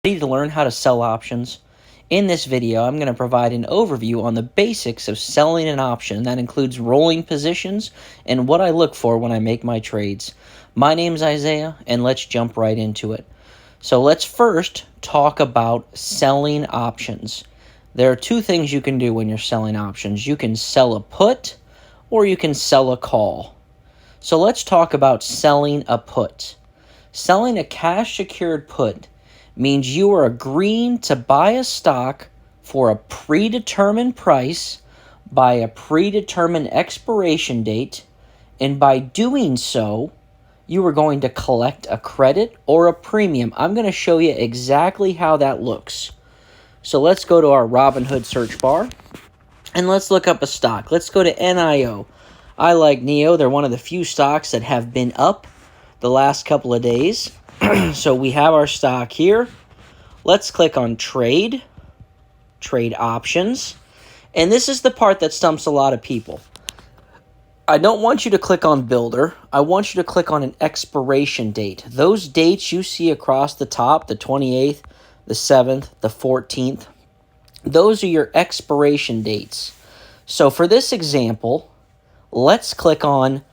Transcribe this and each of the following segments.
Ready to learn how to sell options? In this video, I'm going to provide an overview on the basics of selling an option that includes rolling positions and what I look for when I make my trades. My name's Isaiah, and let's jump right into it. So let's first talk about selling options. There are two things you can do when you're selling options. You can sell a put or you can sell a call. So let's talk about selling a put. Selling a cash secured put means you are agreeing to buy a stock for a predetermined price by a predetermined expiration date, and by doing so, you are going to collect a credit or a premium. I'm going to show you exactly how that looks. So let's go to our Robinhood search bar, and let's look up a stock. Let's go to NIO. I like NIO. They're one of the few stocks that have been up the last couple of days. So we have our stock here. Let's click on trade options. And this is the part that stumps a lot of people. I don't want you to click on builder. I want you to click on an expiration date. Those dates you see across the top, the 28th, the 7th, the 14th, those are your expiration dates. So for this example, let's click on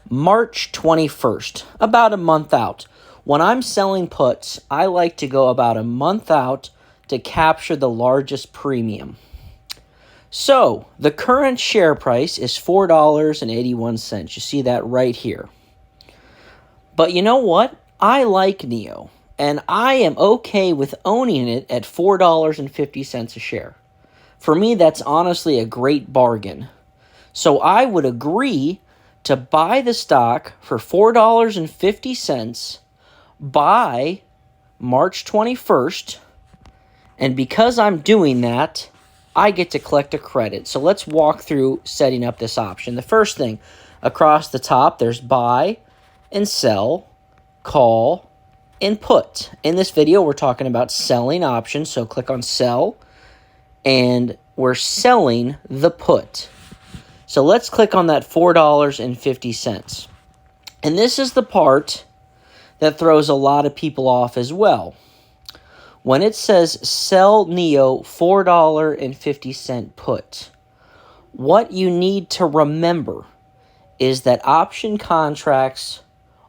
March 21st, about a month out. When I'm selling puts, I like to go about a month out to capture the largest premium. So the current share price is $4.81. You see that right here. But you know what? I like NIO, and I am okay with owning it at $4.50 a share. For me, that's honestly a great bargain. So I would agree to buy the stock for $4.50 by March 21st, and because I'm doing that, I get to collect a credit. So let's walk through setting up this option. The first thing, across the top, there's buy and sell, call, and put. In this video, we're talking about selling options, so click on sell, and we're selling the put. So let's click on that $4.50. And this is the part that throws a lot of people off as well. When it says sell NIO $4.50 put, what you need to remember is that option contracts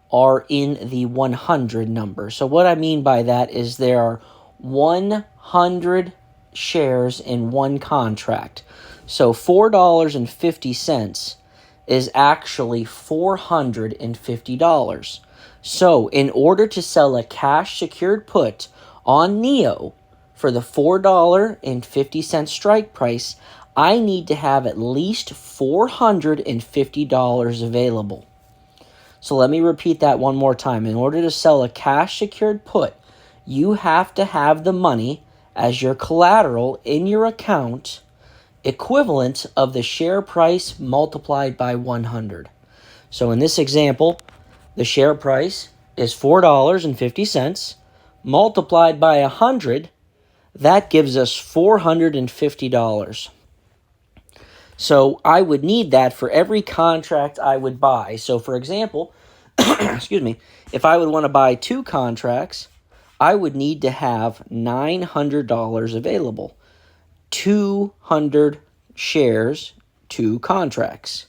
are in the 100 number. So what I mean by that is there are 100 shares in one contract. So $4.50 is actually $450. So in order to sell a cash secured put on NIO for the $4.50 strike price, I need to have at least $450 available. So let me repeat that one more time. In order to sell a cash secured put, you have to have the money as your collateral in your account equivalent of the share price multiplied by 100. So in this example, the share price is $4.50 multiplied by 100. That gives us $450. So I would need that for every contract I would buy. So for example, excuse me, if I would want to buy 2 contracts, I would need to have $900 available. 200 shares, 2 contracts.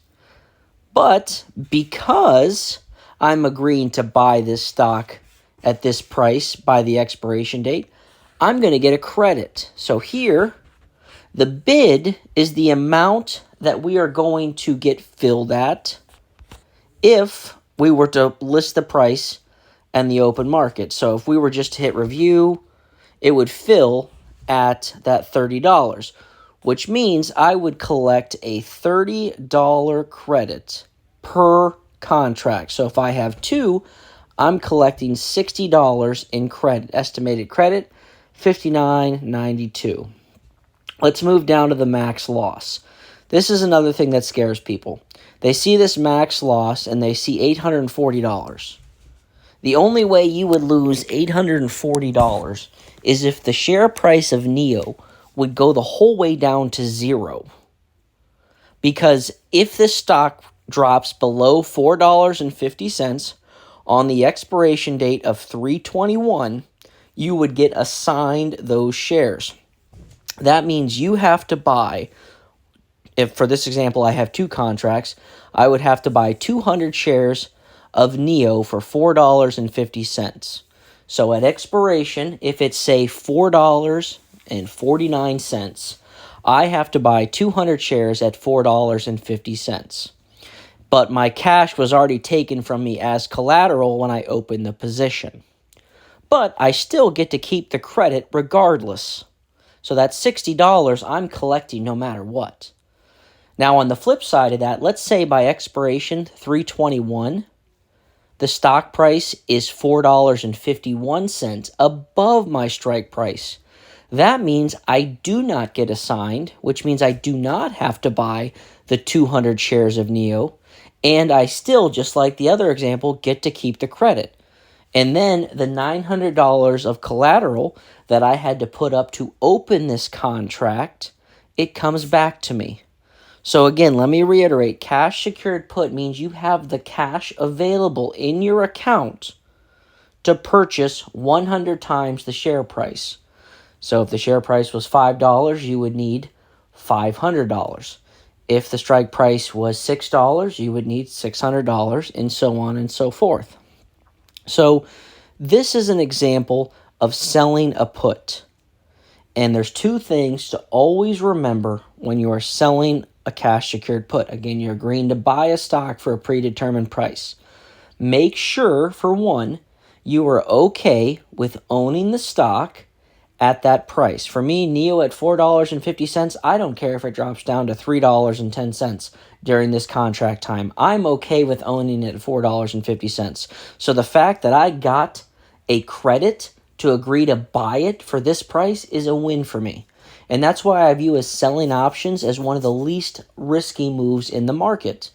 But because I'm agreeing to buy this stock at this price by the expiration date, I'm going to get a credit. So here, the bid is the amount that we are going to get filled at if we were to list the price and the open market. So if we were just to hit review, it would fill at that $30, which means I would collect a $30 credit per contract. So if I have 2, I'm collecting $60 in credit, estimated credit, $59.92. Let's move down to the max loss. This is another thing that scares people. They see this max loss and they see $840. The only way you would lose $840 is if the share price of NIO would go the whole way down to 0. Because if this stock drops below $4.50 on the expiration date of 3/21, you would get assigned those shares. That means you have to buy, if for this example I have 2 contracts, I would have to buy 200 shares of NEO for $4.50. So at expiration, if it's say $4.49, I have to buy 200 shares at $4.50. But my cash was already taken from me as collateral when I opened the position. But I still get to keep the credit regardless. So that $60 I'm collecting no matter what. Now on the flip side of that, let's say by expiration 3/21, the stock price is $4.51 above my strike price. That means I do not get assigned, which means I do not have to buy the 200 shares of NEO, and I still, just like the other example, get to keep the credit. And then the $900 of collateral that I had to put up to open this contract, it comes back to me. So again, let me reiterate, cash secured put means you have the cash available in your account to purchase 100 times the share price. So if the share price was $5, you would need $500. If the strike price was $6, you would need $600, and so on and so forth. So this is an example of selling a put. And there's 2 things to always remember when you are selling a cash secured put. Again, you're agreeing to buy a stock for a predetermined price. Make sure, for one, you are okay with owning the stock at that price. For me, NEO at $4.50, I don't care if it drops down to $3.10 during this contract time. I'm okay with owning it at $4.50. So the fact that I got a credit to agree to buy it for this price is a win for me. And that's why I view as selling options as one of the least risky moves in the market,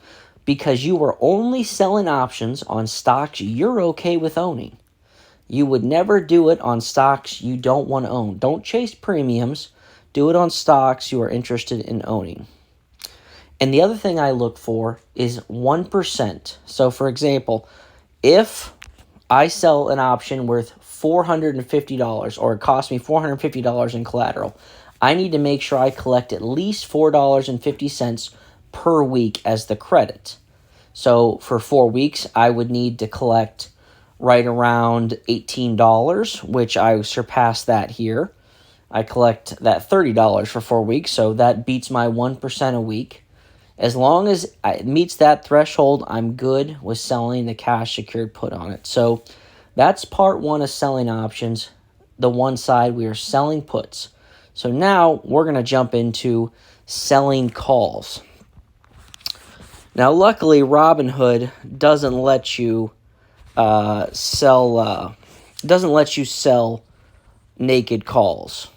because you are only selling options on stocks you're okay with owning. You would never do it on stocks you don't want to own. Don't chase premiums. Do it on stocks you are interested in owning. And the other thing I look for is 1%. So for example, if I sell an option worth $450, or it costs me $450 in collateral, I need to make sure I collect at least $4.50 per week as the credit. So for 4 weeks, I would need to collect right around $18, which I surpassed that here. I collect that $30 for 4 weeks, so that beats my 1% a week. As long as it meets that threshold, I'm good with selling the cash secured put on it. So that's part 1 of selling options. The one side, we are selling puts. So now we're going to jump into selling calls. Now, luckily, Robinhood doesn't let you sell naked calls.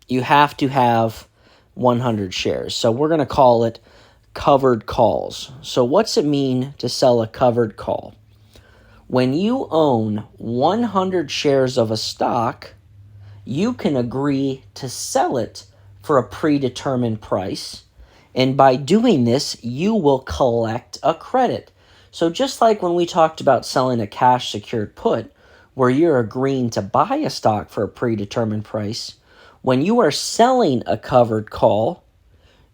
You have to have 100 shares. So we're going to call it covered calls. So what's it mean to sell a covered call? When you own 100 shares of a stock, you can agree to sell it for a predetermined price. And by doing this, you will collect a credit. So just like when we talked about selling a cash secured put, where you're agreeing to buy a stock for a predetermined price, when you are selling a covered call,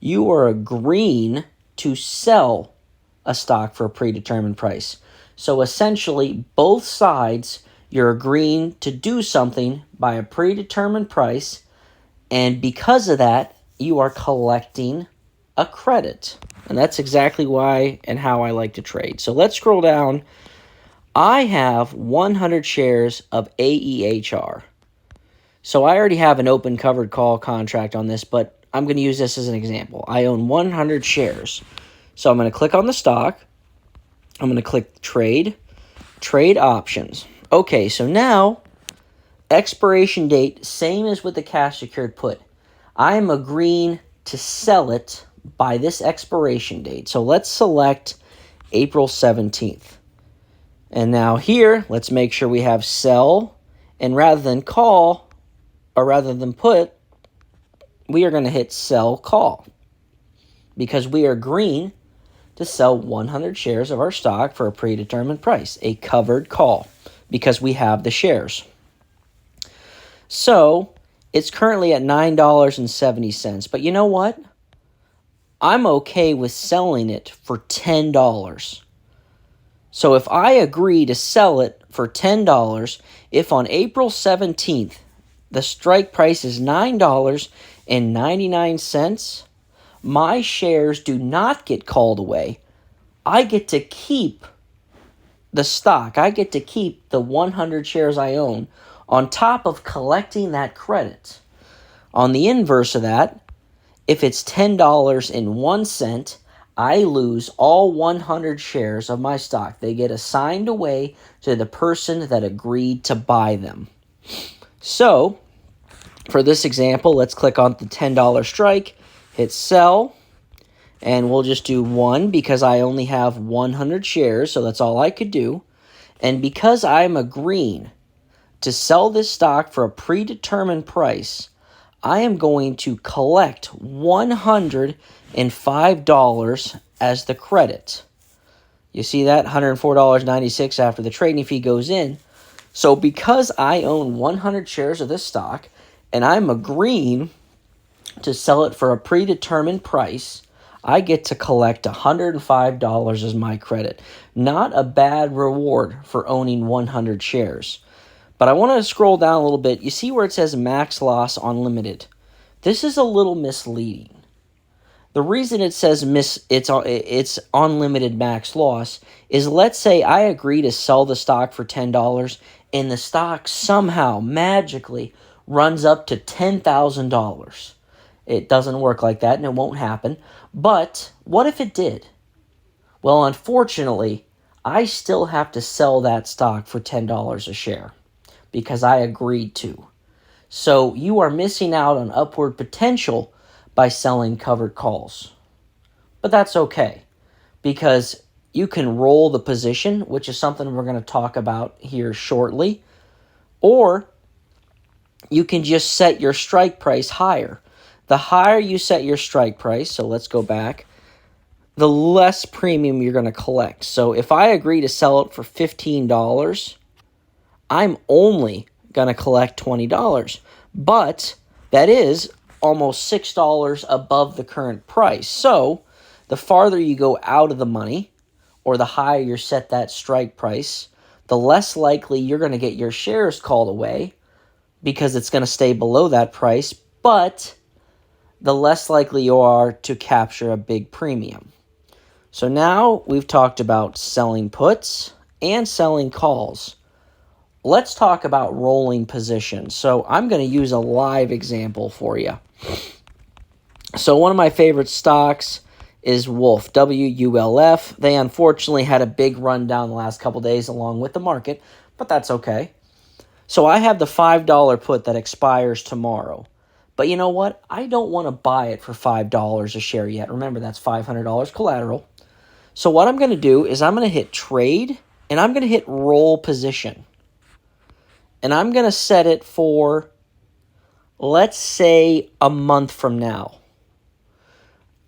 you are agreeing to sell a stock for a predetermined price. So essentially, both sides, you're agreeing to do something by a predetermined price, and because of that, you are collecting a credit. And that's exactly why and how I like to trade. So let's scroll down. I have 100 shares of AEHR. So I already have an open covered call contract on this, but I'm going to use this as an example. I own 100 shares. So I'm going to click on the stock. I'm going to click trade options. Okay, so now expiration date, same as with the cash secured put. I am agreeing to sell it by this expiration date. So let's select April 17th. And now here, let's make sure we have sell, and rather than call, or rather than put, we are going to hit sell call, because we are agreeing to sell 100 shares of our stock for a predetermined price, a covered call, because we have the shares. So it's currently at $9.70. But you know what? I'm okay with selling it for $10. So if I agree to sell it for $10, if on April 17th the strike price is $9.99, my shares do not get called away. I get to keep the stock. I get to keep the 100 shares I own on top of collecting that credit. On the inverse of that, if it's $10.01, I lose all 100 shares of my stock. They get assigned away to the person that agreed to buy them. So, for this example, let's click on the $10 strike, hit sell, and we'll just do 1 because I only have 100 shares, so that's all I could do. And because I'm agreeing to sell this stock for a predetermined price, I am going to collect $105 as the credit. You see that? $104.96 after the trading fee goes in. So because I own 100 shares of this stock and I'm agreeing to sell it for a predetermined price, I get to collect $105 as my credit. Not a bad reward for owning 100 shares. But I want to scroll down a little bit. You see where it says max loss unlimited. This is a little misleading. The reason it says it's unlimited max loss is, let's say I agree to sell the stock for $10 and the stock somehow magically runs up to $10,000. It doesn't work like that and it won't happen. But what if it did? Well, unfortunately, I still have to sell that stock for $10 a share because I agreed to. So you are missing out on upward potential by selling covered calls. But that's okay because you can roll the position, which is something we're going to talk about here shortly, or you can just set your strike price higher. The higher you set your strike price, so let's go back, the less premium you're going to collect. So if I agree to sell it for $15, I'm only going to collect $20. But that is almost $6 above the current price. So the farther you go out of the money, or the higher you set that strike price, the less likely you're going to get your shares called away because it's going to stay below that price, but the less likely you are to capture a big premium. So now we've talked about selling puts and selling calls. Let's talk about rolling positions. So I'm going to use a live example for you. So one of my favorite stocks is Wolf, WULF. They unfortunately had a big run down the last couple days along with the market, but that's okay. So I have the $5 put that expires tomorrow. But you know what? I don't want to buy it for $5 a share yet. Remember, that's $500 collateral. So what I'm going to do is I'm going to hit trade, and I'm going to hit roll position. And I'm going to set it for, let's say, a month from now.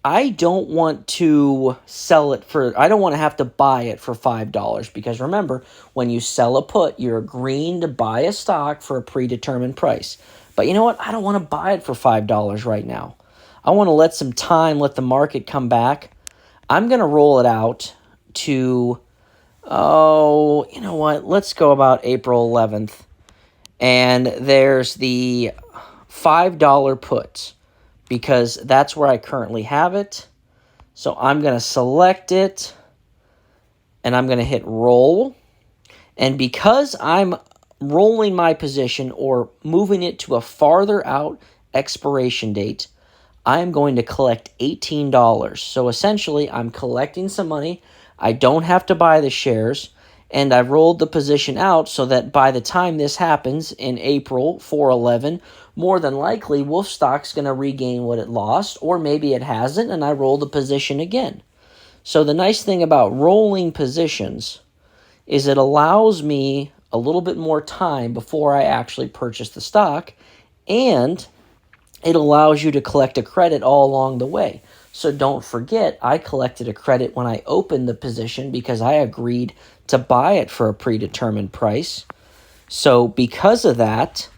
I don't want to I don't want to have to buy it for $5 because remember, when you sell a put, you're agreeing to buy a stock for a predetermined price. But you know what? I don't want to buy it for $5 right now. I want to let some time, let the market come back. I'm going to roll it out to, you know what? Let's go about April 11th. And there's the $5 put because that's where I currently have it. So I'm going to select it and I'm going to hit roll. And because I'm rolling my position or moving it to a farther out expiration date, I'm going to collect $18. So essentially, I'm collecting some money. I don't have to buy the shares. And I rolled the position out so that by the time this happens in April 4/11, more than likely Wolf stock's going to regain what it lost, or maybe it hasn't, and I roll the position again. So the nice thing about rolling positions is it allows me a little bit more time before I actually purchase the stock, and it allows you to collect a credit all along the way. So don't forget, I collected a credit when I opened the position because I agreed to buy it for a predetermined price. So because of that,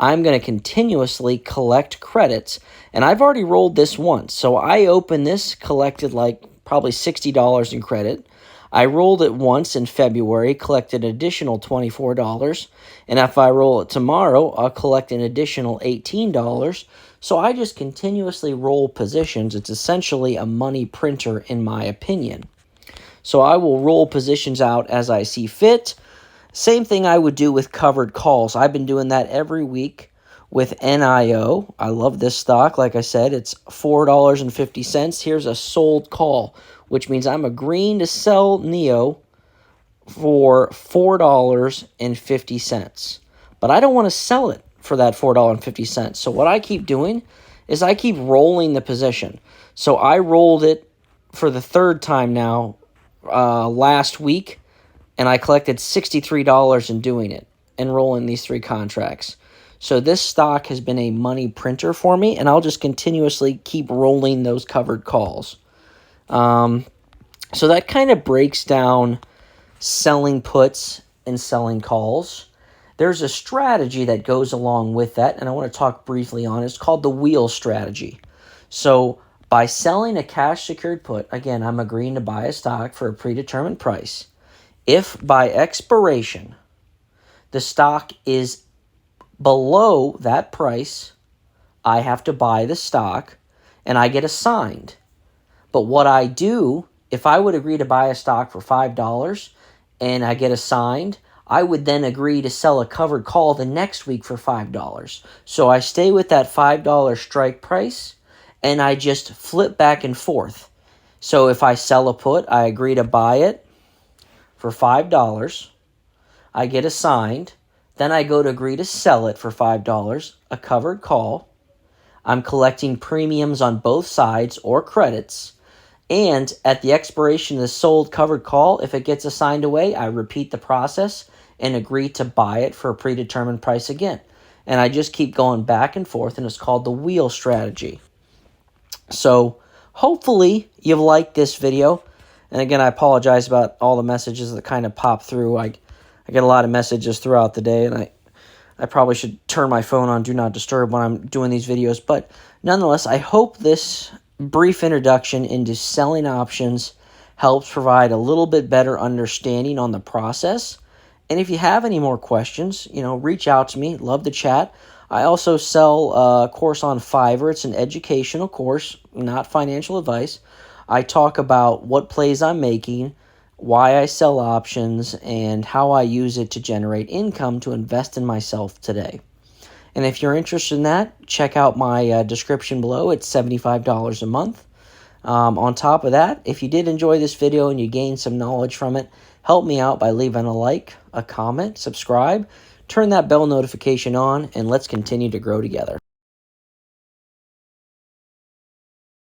I'm going to continuously collect credits. And I've already rolled this once. So I opened this, collected like probably $60 in credit. I rolled it once in February, collected an additional $24. And if I roll it tomorrow, I'll collect an additional $18. So I just continuously roll positions. It's essentially a money printer in my opinion. So I will roll positions out as I see fit. Same thing I would do with covered calls. I've been doing that every week with NIO. I love this stock. Like I said, it's $4.50. Here's a sold call, which means I'm agreeing to sell NIO for $4.50. But I don't want to sell it for that $4.50. So what I keep doing is I keep rolling the position. So I rolled it for the third time now last week, and I collected $63 in doing it and rolling these 3 contracts. So this stock has been a money printer for me, and I'll just continuously keep rolling those covered calls. So that kind of breaks down selling puts and selling calls. There's a strategy that goes along with that, and I want to talk briefly on it. It's called the wheel strategy. So by selling a cash secured put, again, I'm agreeing to buy a stock for a predetermined price. If by expiration the stock is below that price, I have to buy the stock and I get assigned. But what I do, if I would agree to buy a stock for $5 and I get assigned, I would then agree to sell a covered call the next week for $5. So I stay with that $5 strike price and I just flip back and forth. So if I sell a put, I agree to buy it for $5. I get assigned. Then I go to agree to sell it for $5, a covered call. I'm collecting premiums on both sides or credits. And at the expiration of the sold covered call, if it gets assigned away, I repeat the process and agree to buy it for a predetermined price again. And I just keep going back and forth, and it's called the wheel strategy. So hopefully you've liked this video. And again, I apologize about all the messages that kind of pop through. I get a lot of messages throughout the day, and I probably should turn my phone on Do Not Disturb when I'm doing these videos. But nonetheless, I hope this brief introduction into selling options helps provide a little bit better understanding on the process. And if you have any more questions, reach out to me. Love to chat. I also sell a course on Fiverr. It's an educational course, not financial advice. I talk about what plays I'm making, why I sell options, and how I use it to generate income to invest in myself today. And if you're interested in that, check out my description below. It's $75 a month. On top of that, if you did enjoy this video and you gained some knowledge from it, help me out by leaving a like, a comment, subscribe, turn that bell notification on, and let's continue to grow together.